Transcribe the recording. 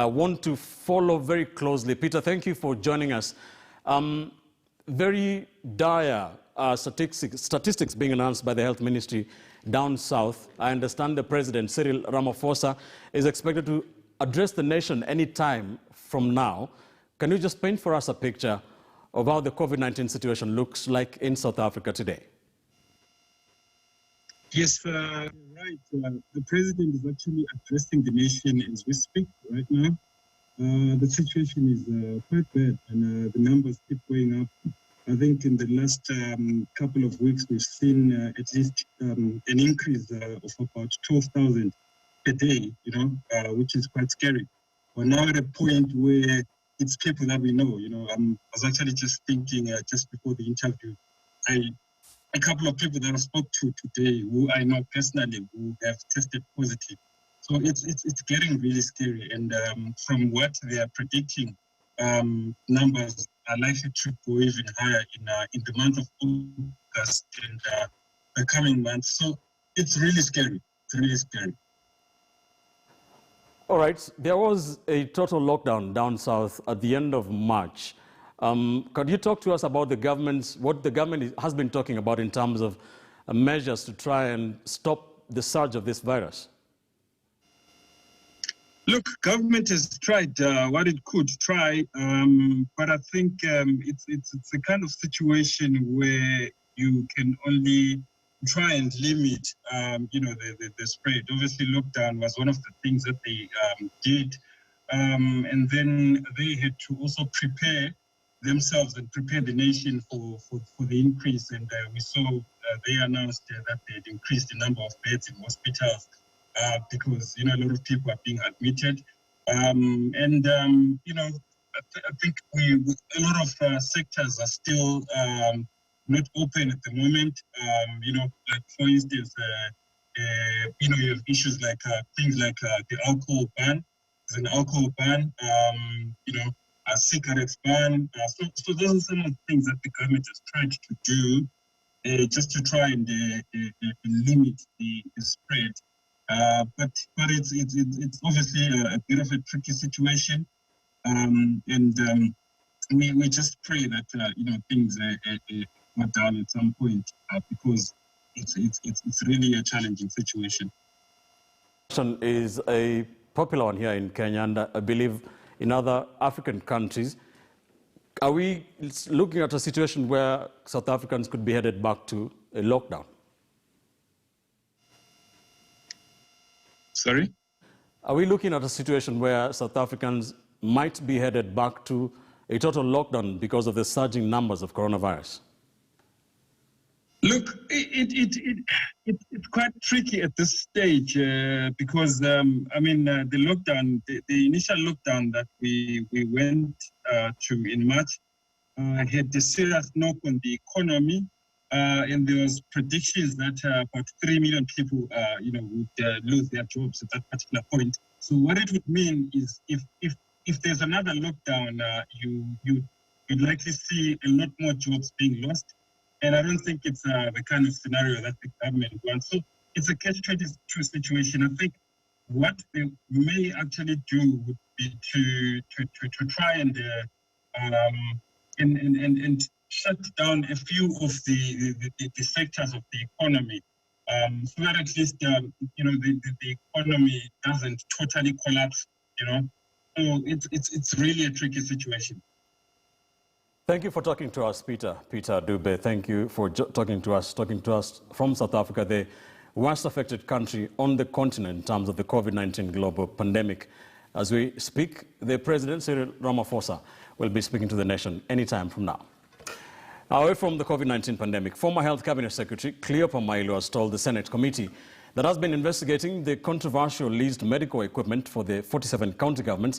want to follow very closely. Peter, thank you for joining us. Very dire statistics being announced by the Health Ministry down south. I understand the President, Cyril Ramaphosa, is expected to address the nation any time from now. Can you just paint for us a picture of how the COVID-19 situation looks like in South Africa today? Yes, right. The President is actually addressing the nation as we speak right now. The situation is quite bad, and the numbers keep going up. I think in the last couple of weeks, we've seen at least an increase of about 12,000 a day, which is quite scary. We're now at a point where it's people that we know, I was actually just thinking just before the interview, a couple of people that I spoke to today who I know personally who have tested positive. So it's getting really scary. And from what they are predicting, numbers are likely to go even higher in the month of August and the coming months. So it's really scary. It's really scary. All right. There was a total lockdown down south at the end of March. Could you talk to us about what the government has been talking about in terms of measures to try and stop the surge of this virus? Look, government has tried what it could try, but I think it's a kind of situation where you can only try and limit, the spread. Obviously, lockdown was one of the things that they did, and then they had to also prepare themselves and prepare the nation for the increase. And we saw they announced that they had increased the number of beds in hospitals. Because, a lot of people are being admitted. I think a lot of sectors are still not open at the moment. Like for instance, you have issues like things like the alcohol ban. There's an alcohol ban, a cigarettes ban. So those are some of the things that the government has tried to do just to try and limit the spread. But it's obviously a bit of a tricky situation, and we just pray that things go down at some point because it's really a challenging situation. Is a popular one here in Kenya, and I believe in other African countries. Are we looking at a situation where South Africans could be headed back to a lockdown? Sorry? Are we looking at a situation where South Africans might be headed back to a total lockdown because of the surging numbers of coronavirus? Look, it's quite tricky at this stage because, the lockdown, the initial lockdown that we went to in March had a serious knock on the economy. And there was predictions that about 3 million people, would lose their jobs at that particular point. So what it would mean is if there's another lockdown, you'd likely see a lot more jobs being lost. And I don't think it's the kind of scenario that the government wants. So it's a catch-22 situation. I think what they may actually do would be to try and shut down a few of the sectors of the economy, so that at least the economy doesn't totally collapse. So it's really a tricky situation. Thank you for talking to us, Peter Dube. Thank you for talking to us from South Africa, the worst affected country on the continent in terms of the COVID-19 global pandemic. As we speak, the President, Cyril Ramaphosa, will be speaking to the nation anytime from now. Away from the COVID-19 pandemic, former Health Cabinet Secretary Cleopa Mailu has told the Senate committee that has been investigating the controversial leased medical equipment for the 47 county governments